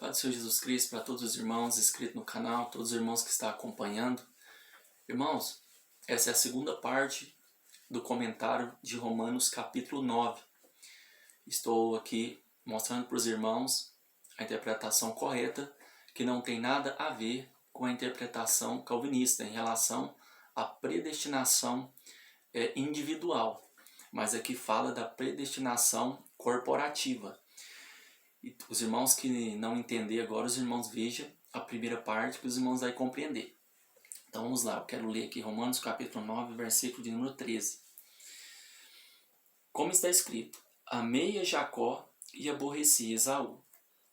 Paz do Senhor Jesus Cristo para todos os irmãos inscritos no canal, todos os irmãos que estão acompanhando. Irmãos, essa é a segunda parte do comentário de Romanos capítulo 9. Estou aqui mostrando para os irmãos a interpretação correta, que não tem nada a ver com a interpretação calvinista em relação à predestinação individual, mas aqui fala da predestinação corporativa. E os irmãos que não entender agora, os irmãos vejam a primeira parte que os irmãos vão compreender. Então vamos lá, eu quero ler aqui Romanos capítulo 9, versículo de número 13. Como está escrito: amei a Jacó e aborreci Esaú.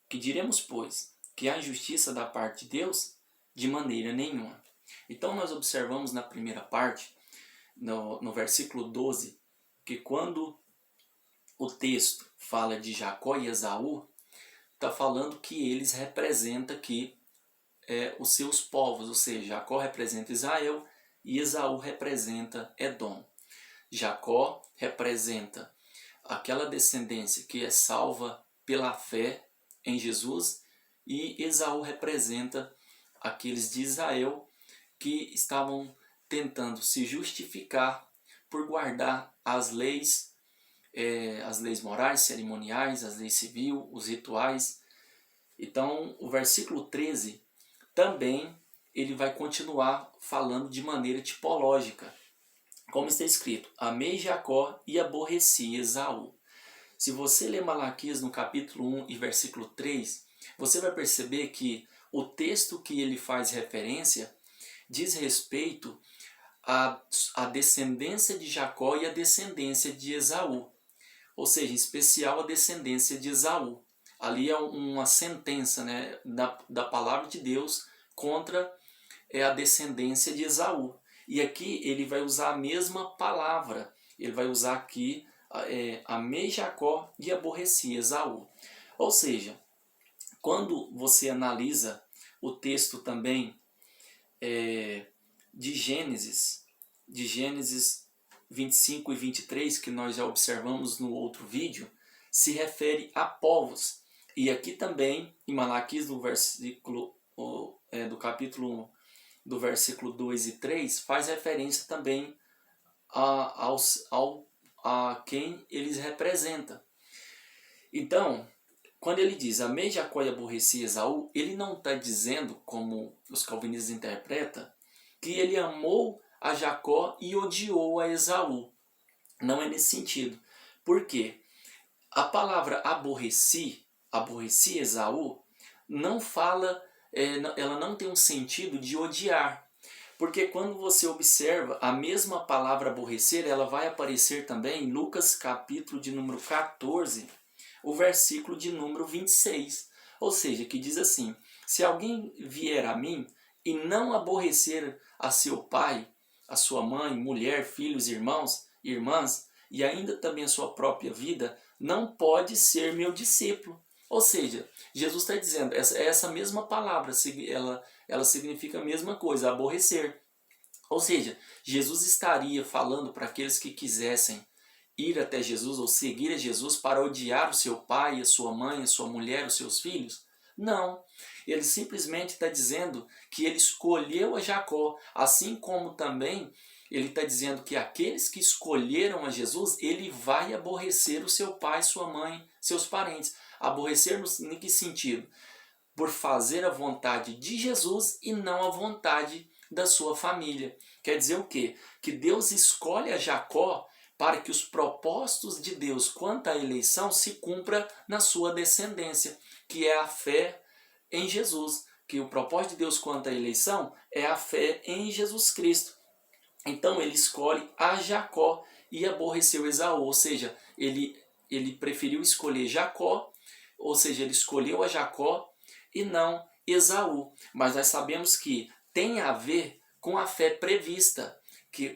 Que diremos, pois? Que há injustiça da parte de Deus? De maneira nenhuma. Então nós observamos na primeira parte, no versículo 12, que quando o texto fala de Jacó e Esaú, está falando que eles representam aqui os seus povos, ou seja, Jacó representa Israel e Esaú representa Edom. Jacó representa aquela descendência que é salva pela fé em Jesus, e Esaú representa aqueles de Israel que estavam tentando se justificar por guardar as leis morais, cerimoniais, as leis civis, os rituais. Então, o versículo 13 também ele vai continuar falando de maneira tipológica. Como está escrito: amei Jacó e aborreci Esaú. Se você ler Malaquias no capítulo 1 e versículo 3, você vai perceber que o texto que ele faz referência diz respeito à descendência de Jacó e à descendência de Esaú. Ou seja, em especial a descendência de Esaú. Ali é uma sentença, da palavra de Deus contra a descendência de Esaú. E aqui ele vai usar a mesma palavra. Ele vai usar aqui, amei Jacó e aborreci Esaú. Ou seja, quando você analisa o texto também de Gênesis 25 e 23, que nós já observamos no outro vídeo, se refere a povos. E aqui também, em Malaquias, do capítulo 1, do versículo 2 e 3, faz referência também a quem eles representam. Então, quando ele diz amei Jacó e aborreci Esaú, ele não está dizendo, como os calvinistas interpretam, que ele amou a Jacó e odiou a Esaú. Não é nesse sentido. Por quê? A palavra aborreci Esaú, não fala, ela não tem um sentido de odiar. Porque quando você observa, a mesma palavra aborrecer, ela vai aparecer também em Lucas capítulo de número 14, o versículo de número 26. Ou seja, que diz assim: se alguém vier a mim e não aborrecer a seu pai, a sua mãe, mulher, filhos, irmãos, irmãs, e ainda também a sua própria vida, não pode ser meu discípulo. Ou seja, Jesus está dizendo, essa mesma palavra, ela significa a mesma coisa, aborrecer. Ou seja, Jesus estaria falando para aqueles que quisessem ir até Jesus ou seguir a Jesus para odiar o seu pai, a sua mãe, a sua mulher, os seus filhos? Não. Ele simplesmente está dizendo que ele escolheu a Jacó, assim como também ele está dizendo que aqueles que escolheram a Jesus, ele vai aborrecer o seu pai, sua mãe, seus parentes. Aborrecer em que sentido? Por fazer a vontade de Jesus e não a vontade da sua família. Quer dizer o quê? Que Deus escolhe a Jacó para que os propósitos de Deus quanto à eleição se cumpra na sua descendência, que é a fé em Jesus. Que o propósito de Deus quanto à eleição é a fé em Jesus Cristo. Então ele escolhe a Jacó e aborreceu Esaú, ou seja, ele preferiu escolher Jacó, ou seja, ele escolheu a Jacó e não Esaú. Mas nós sabemos que tem a ver com a fé prevista,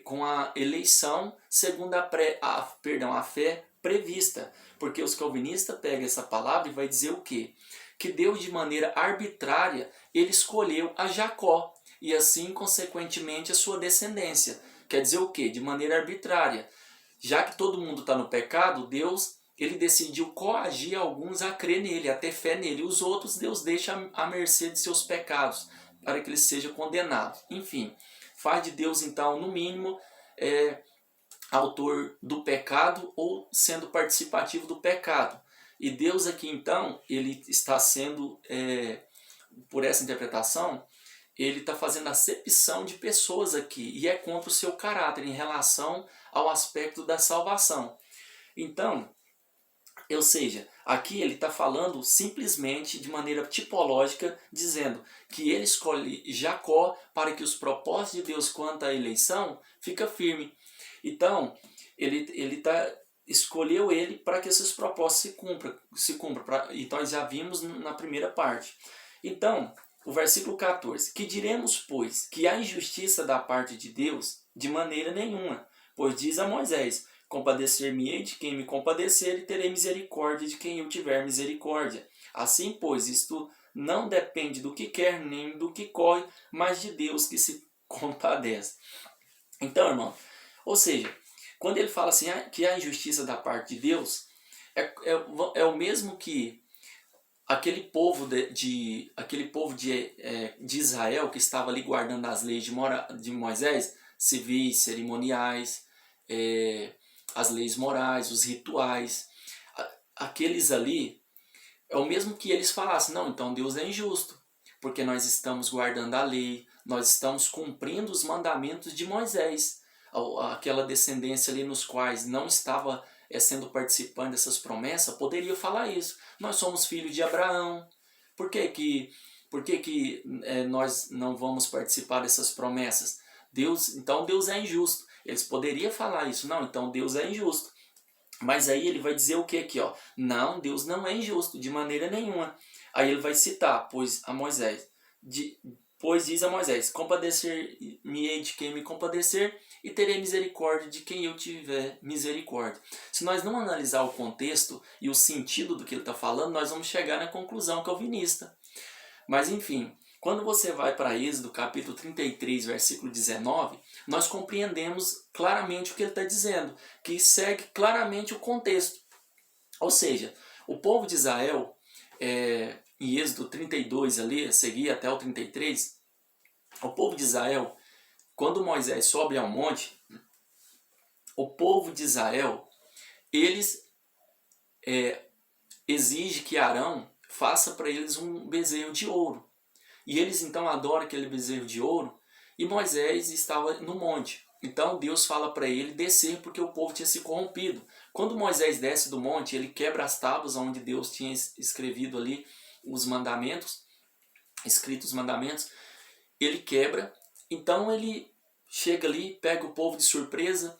com a eleição segundo a fé prevista. Porque os calvinistas pegam essa palavra e vai dizer o quê? Que Deus, de maneira arbitrária, ele escolheu a Jacó e assim, consequentemente, a sua descendência. Quer dizer o quê? De maneira arbitrária. Já que todo mundo está no pecado, Deus ele decidiu coagir alguns a crer nele, a ter fé nele. Os outros Deus deixa à mercê de seus pecados, para que eles sejam condenados. Enfim, faz de Deus então, no mínimo, autor do pecado ou sendo participativo do pecado. E Deus aqui então, ele está sendo, por essa interpretação, ele está fazendo acepção de pessoas aqui, e é contra o seu caráter em relação ao aspecto da salvação. Então, ou seja, aqui ele está falando simplesmente de maneira tipológica, dizendo que ele escolhe Jacó para que os propósitos de Deus quanto à eleição fica firme. Então, escolheu ele para que esses propósitos se cumpram. Então, nós já vimos na primeira parte. Então, o versículo 14. Que diremos, pois, que há injustiça da parte de Deus? De maneira nenhuma. Pois diz a Moisés: compadecer-me-ei de quem me compadecer, e terei misericórdia de quem eu tiver misericórdia. Assim, pois, isto não depende do que quer, nem do que corre, mas de Deus que se compadece. Então, irmão, ou seja, quando ele fala assim, que há injustiça da parte de Deus, é o mesmo que aquele povo de Israel que estava ali guardando as leis de Moisés, civis, cerimoniais, as leis morais, os rituais, aqueles ali, é o mesmo que eles falassem: não, então Deus é injusto, porque nós estamos guardando a lei, nós estamos cumprindo os mandamentos de Moisés, aquela descendência ali nos quais não estava sendo participante dessas promessas, poderia falar isso. Nós somos filhos de Abraão, por que nós não vamos participar dessas promessas? Então Deus é injusto. Eles poderiam falar isso, não, então Deus é injusto. Mas aí ele vai dizer o que aqui, ó? Não, Deus não é injusto, de maneira nenhuma. Aí ele vai citar, pois diz a Moisés: compadecer-me-ei de quem me compadecer, e terei misericórdia de quem eu tiver misericórdia. Se nós não analisar o contexto e o sentido do que ele está falando, nós vamos chegar na conclusão calvinista. Mas enfim, quando você vai para Êxodo capítulo 33, versículo 19, nós compreendemos claramente o que ele está dizendo, que segue claramente o contexto. Ou seja, o povo de Israel, em Êxodo 32 ali, a seguir até o 33, o povo de Israel, quando Moisés sobe ao monte, o povo de Israel, eles exigem que Arão faça para eles um bezerro de ouro. E eles então adoram aquele bezerro de ouro, e Moisés estava no monte. Então Deus fala para ele descer, porque o povo tinha se corrompido. Quando Moisés desce do monte, ele quebra as tábuas onde Deus tinha escrevido ali os mandamentos, escrito os mandamentos, ele quebra. Então ele chega ali, pega o povo de surpresa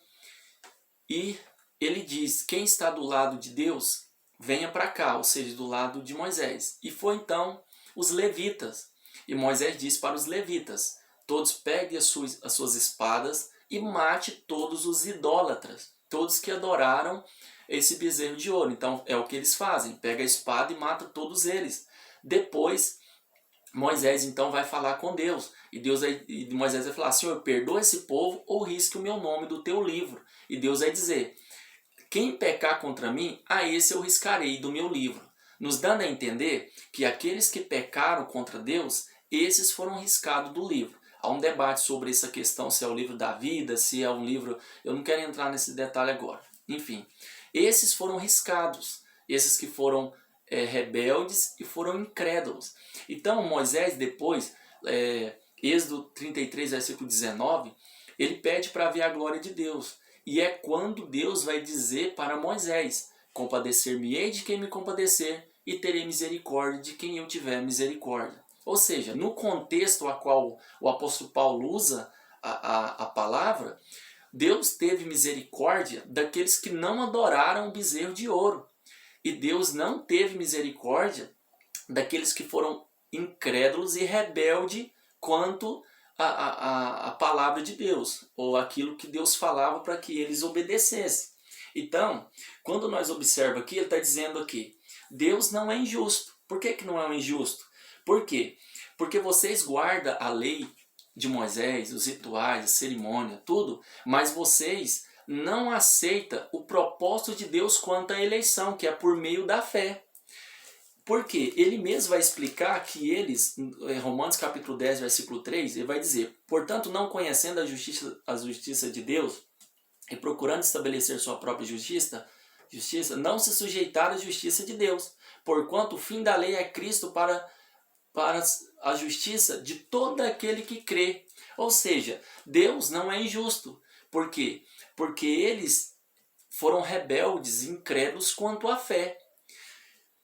e ele diz: quem está do lado de Deus, venha para cá, ou seja, do lado de Moisés. E foi então os levitas. E Moisés disse para os levitas: todos peguem as suas espadas e mate todos os idólatras, todos que adoraram esse bezerro de ouro. Então é o que eles fazem: pega a espada e mata todos eles. Depois Moisés então vai falar com Deus, e Moisés vai falar: Senhor, perdoa esse povo ou risque o meu nome do teu livro. E Deus vai dizer: quem pecar contra mim, a esse eu riscarei do meu livro. Nos dando a entender que aqueles que pecaram contra Deus, esses foram riscados do livro. Há um debate sobre essa questão, se é o livro da vida, se é um livro... Eu não quero entrar nesse detalhe agora. Enfim, esses foram riscados, esses que foram rebeldes e foram incrédulos. Então Moisés depois, Êxodo 33, versículo 19, ele pede para ver a glória de Deus. E é quando Deus vai dizer para Moisés: compadecer-me-ei de quem me compadecer, e terei misericórdia de quem eu tiver misericórdia. Ou seja, no contexto a qual o apóstolo Paulo usa a palavra, Deus teve misericórdia daqueles que não adoraram o bezerro de ouro. E Deus não teve misericórdia daqueles que foram incrédulos e rebeldes quanto a palavra de Deus, ou aquilo que Deus falava para que eles obedecessem. Então, quando nós observamos aqui, ele está dizendo aqui: Deus não é injusto. Por que não é injusto? Por quê? Porque vocês guardam a lei de Moisés, os rituais, a cerimônia, tudo, mas vocês não aceita o propósito de Deus quanto à eleição, que é por meio da fé. Porque ele mesmo vai explicar que eles, em Romanos capítulo 10, versículo 3, ele vai dizer: portanto, não conhecendo a justiça de Deus e procurando estabelecer sua própria justiça, não se sujeitaram à justiça de Deus, porquanto o fim da lei é Cristo para a justiça de todo aquele que crê. Ou seja, Deus não é injusto. Por quê? Porque eles foram rebeldes, incrédulos quanto à fé.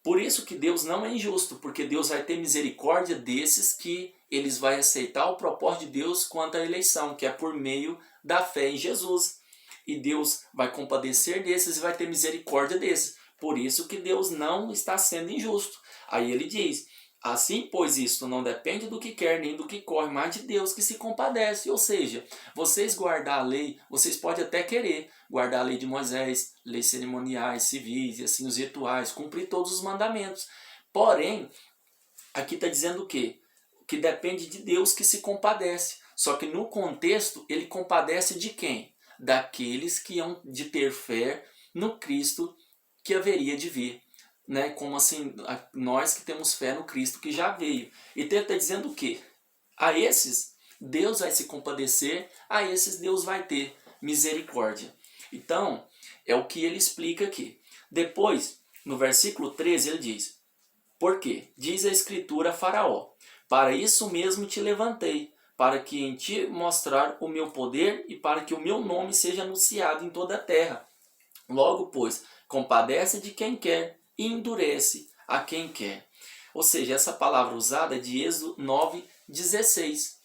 Por isso que Deus não é injusto, porque Deus vai ter misericórdia desses que eles vão aceitar o propósito de Deus quanto à eleição, que é por meio da fé em Jesus. E Deus vai compadecer desses e vai ter misericórdia desses. Por isso que Deus não está sendo injusto. Aí ele diz: assim, pois isto não depende do que quer nem do que corre, mas de Deus que se compadece. Ou seja, vocês guardar a lei, vocês podem até querer guardar a lei de Moisés, leis cerimoniais, civis e assim os rituais, cumprir todos os mandamentos. Porém, aqui está dizendo o quê? Que depende de Deus que se compadece. Só que no contexto, ele compadece de quem? Daqueles que hão de ter fé no Cristo que haveria de vir. Né? Como assim, nós que temos fé no Cristo que já veio. Então ele está dizendo o quê? A esses, Deus vai se compadecer, a esses Deus vai ter misericórdia. Então, é o que ele explica aqui. Depois, no versículo 13, ele diz: por quê? Diz a Escritura a Faraó: para isso mesmo te levantei, para que em ti mostrar o meu poder e para que o meu nome seja anunciado em toda a terra. Logo, pois, compadece de quem quer e endurece a quem quer. Ou seja, essa palavra usada é de Êxodo 9:16.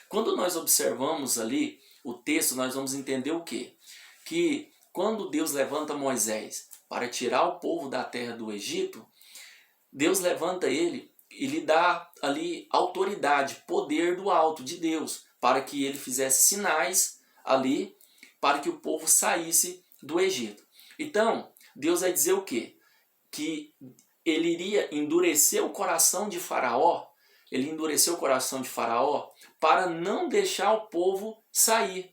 Quando nós observamos ali o texto, nós vamos entender o quê? Que quando Deus levanta Moisés para tirar o povo da terra do Egito, Deus levanta ele e lhe dá ali autoridade, poder do alto de Deus, para que ele fizesse sinais ali, para que o povo saísse do Egito. Então, Deus vai dizer o quê? Que ele iria endurecer o coração de Faraó, ele endureceu o coração de Faraó para não deixar o povo sair.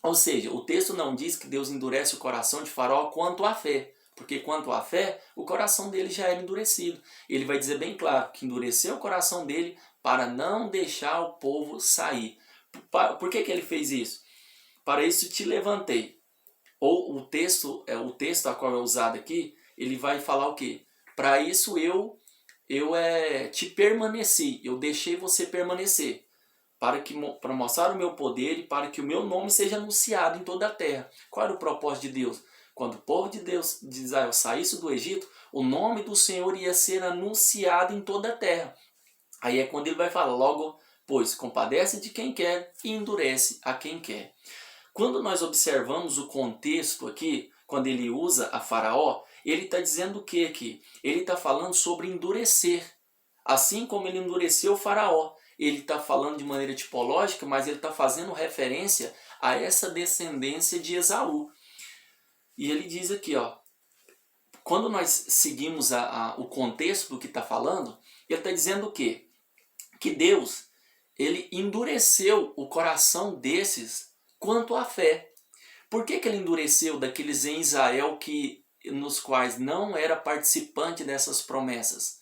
Ou seja, o texto não diz que Deus endurece o coração de Faraó quanto à fé, porque quanto à fé, o coração dele já era endurecido. Ele vai dizer bem claro que endureceu o coração dele para não deixar o povo sair. Por que ele fez isso? Para isso te levantei. Ou o texto a qual é usado aqui, ele vai falar o quê? Para isso eu te permaneci, eu deixei você permanecer, para mostrar o meu poder e para que o meu nome seja anunciado em toda a terra. Qual era o propósito de Deus? Quando o povo de Deus de Israel saísse do Egito, o nome do Senhor ia ser anunciado em toda a terra. Aí é quando ele vai falar: logo, pois, compadece de quem quer e endurece a quem quer. Quando nós observamos o contexto aqui, quando ele usa a Faraó, ele está dizendo o que aqui? Ele está falando sobre endurecer. Assim como ele endureceu o Faraó. Ele está falando de maneira tipológica, mas ele está fazendo referência a essa descendência de Esaú. E ele diz aqui, ó, quando nós seguimos o contexto do que está falando, ele está dizendo o quê? Que Deus, ele endureceu o coração desses quanto à fé. Por que ele endureceu daqueles em Israel nos quais não era participante dessas promessas?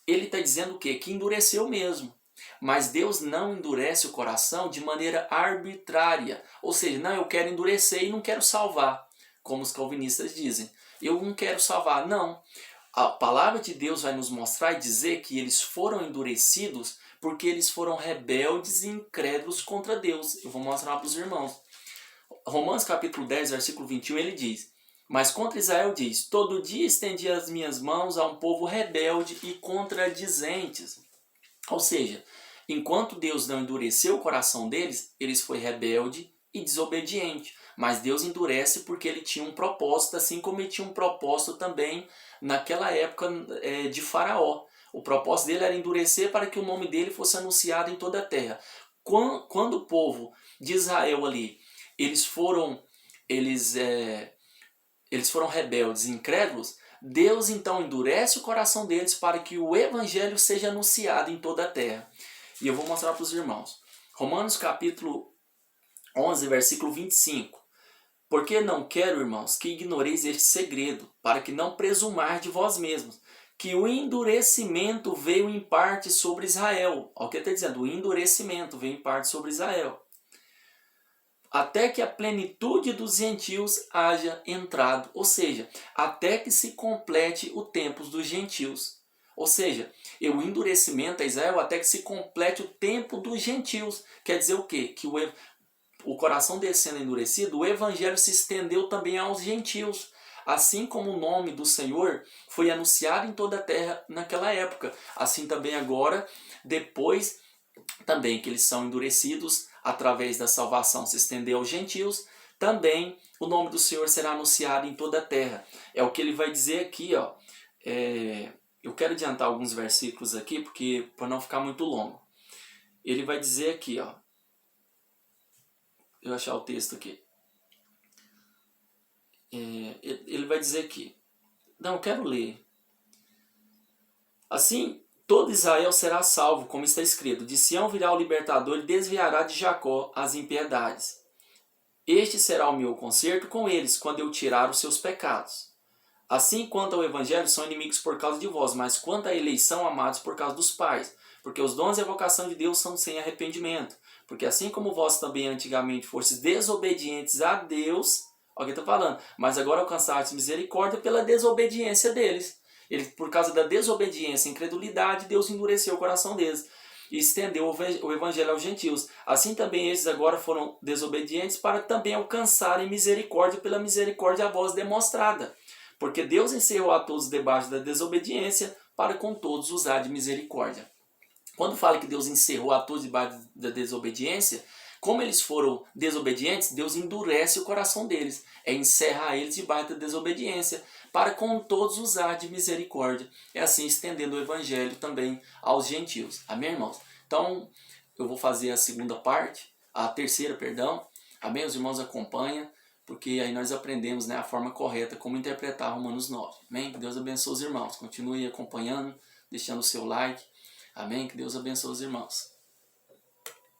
Ele está dizendo o quê? Que endureceu mesmo. Mas Deus não endurece o coração de maneira arbitrária. Ou seja, não, eu quero endurecer e não quero salvar, como os calvinistas dizem. Eu não quero salvar. Não. A palavra de Deus vai nos mostrar e dizer que eles foram endurecidos porque eles foram rebeldes e incrédulos contra Deus. Eu vou mostrar para os irmãos. Romanos capítulo 10, versículo 21, ele diz: mas contra Israel diz: todo dia estendi as minhas mãos a um povo rebelde e contradizentes. Ou seja, enquanto Deus não endureceu o coração deles, eles foi rebelde e desobediente. Mas Deus endurece porque ele tinha um propósito, assim como ele tinha um propósito também naquela época de Faraó. O propósito dele era endurecer para que o nome dele fosse anunciado em toda a terra. Quando o povo de Israel ali, eles foram rebeldes e incrédulos, Deus então endurece o coração deles para que o evangelho seja anunciado em toda a terra. E eu vou mostrar para os irmãos. Romanos capítulo 11, versículo 25. Porque não quero, irmãos, que ignoreis este segredo, para que não presumar de vós mesmos, que o endurecimento veio em parte sobre Israel. Olha o que ele está dizendo, o endurecimento veio em parte sobre Israel. Até que a plenitude dos gentios haja entrado. Ou seja, até que se complete o tempo dos gentios. Ou seja, o endurecimento a Israel até que se complete o tempo dos gentios. Quer dizer o quê? Que o coração deles sendo endurecido, o evangelho se estendeu também aos gentios. Assim como o nome do Senhor foi anunciado em toda a terra naquela época. Assim também agora, depois também que eles são endurecidos, através da salvação se estendeu aos gentios, também o nome do Senhor será anunciado em toda a terra. É o que ele vai dizer aqui, ó. Eu quero adiantar alguns versículos aqui, porque para não ficar muito longo. Ele vai dizer aqui, ó. Eu achar o texto aqui. Ele vai dizer aqui. Não, eu quero ler. Assim, todo Israel será salvo, como está escrito. De Sião virá o libertador e desviará de Jacó as impiedades. Este será o meu concerto com eles, quando eu tirar os seus pecados. Assim, quanto ao evangelho, são inimigos por causa de vós, mas quanto à eleição, amados por causa dos pais. Porque os dons e a vocação de Deus são sem arrependimento. Porque assim como vós também antigamente fostes desobedientes a Deus, olha o que está falando, mas agora alcançastes misericórdia pela desobediência deles. Por causa da desobediência e incredulidade, Deus endureceu o coração deles e estendeu o evangelho aos gentios. Assim também esses agora foram desobedientes para também alcançarem misericórdia pela misericórdia a vós demonstrada. Porque Deus encerrou a todos debaixo da desobediência para com todos usar de misericórdia. Quando fala que Deus encerrou a todos debaixo da desobediência, como eles foram desobedientes, Deus endurece o coração deles. Encerrar eles debaixo da desobediência, para com todos usar de misericórdia. É assim estendendo o evangelho também aos gentios. Amém, irmãos? Então, eu vou fazer a segunda parte, a terceira, perdão. Amém? Os irmãos acompanham, porque aí nós aprendemos, né, a forma correta como interpretar Romanos 9. Amém? Que Deus abençoe os irmãos. Continue acompanhando, deixando o seu like. Amém? Que Deus abençoe os irmãos.